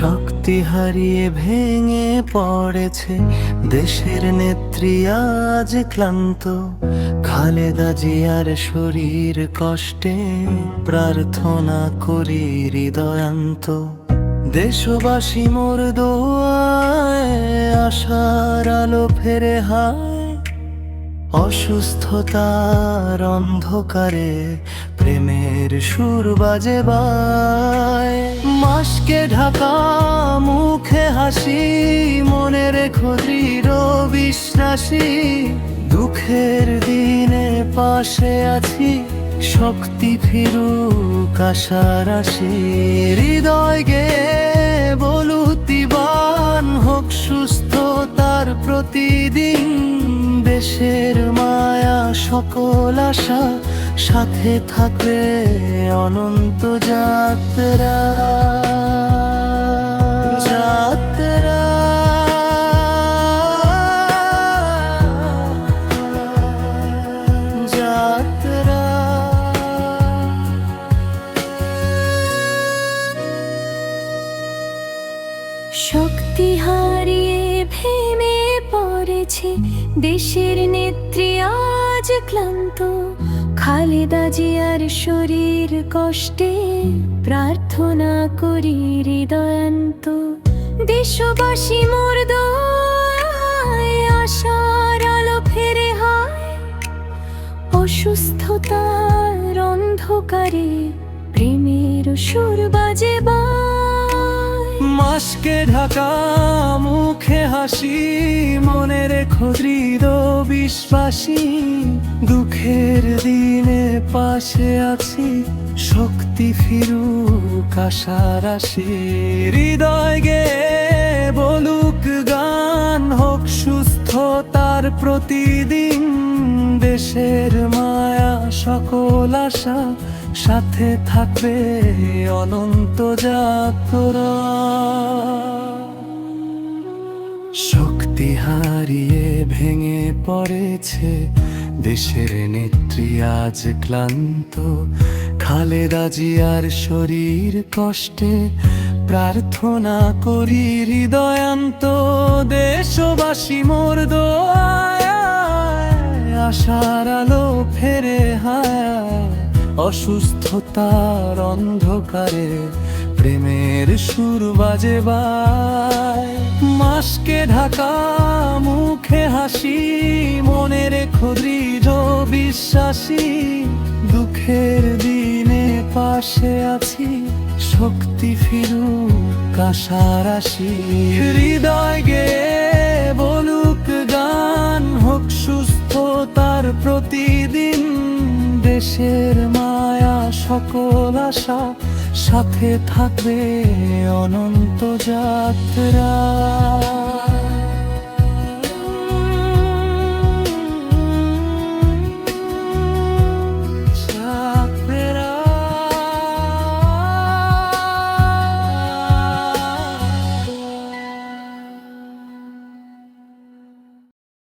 শক্তি হারিয়ে ভেঙে পড়েছে দেশের নেত্রী আজ ক্লান্ত। খালেদা জিয়ার শরীর কষ্টে প্রার্থনা করি হৃদয়ান্ত। দেশবাসী মোর দোয়ায় আশার আলো ফেরে হায়। অসুস্থতার অন্ধকারে প্রেমের সুর বাজে বায়। মাস্কে ঢাকা মুখে হাসি, মনে রেখো দৃঢ় বিশ্বাসী। দুঃখের দিনে পাশে আছি, শক্তি ফিরুক আশার আসি। হৃদয় গে বলুতিবান হোক সুস্থতার প্রতিদিন। দেশের মায়া সকল আশা, সাথে থাকবে অনন্ত যাত্রা। যাত্রা যাত্রা শক্তি হারিয়ে ভেঙে পড়েছে দেশের নেত্রী আজ ক্লান্ত। খালেদা জিয়ার শরীর কষ্টে প্রার্থনা করি হৃদয়ান্ত। দেশবাসী মোর দোয়ায় আশার আলো ফেরে হায়। অসুস্থতার অন্ধকারে প্রেমের সুর বাজে বায়। মাস্কে ঢাকা মুখে হাসি, মনে রেখো দৃঢ় বিশ্বাসী। দুঃখের দিনে পাশে আছি, শক্তি ফিরুক আশার আসি। হৃদয় গে বলুক গান হোক সুস্থতার প্রতিদিন। দেশের মায়া সকল আশা, সাথে থাকবে অনন্ত যাত্রা। শক্তি হারিয়ে ভেঙে পড়েছে দেশের নেত্রী আজ ক্লান্ত। খালেদা জিয়ার শরীর কষ্টে প্রার্থনা করি হৃদয়ান্ত। দেশবাসী মোর দোয়ায় আশার আলো ফেরে হায়। অসুস্থতার অন্ধকারে প্রেমের সুর বাজে বায়। মাস্কে ঢাকা মুখে হাসি, মনে রেখো দৃঢ় বিশ্বাসী। দুঃখের দিনে পাশে আছি, শক্তি ফিরুক আশার আসি। হৃদয় গে বলুক গান হোক সুস্থতার প্রতিদিন। দেশের মায়া সকল আশা, সাথে থাকবে অনন্ত যাত্রা।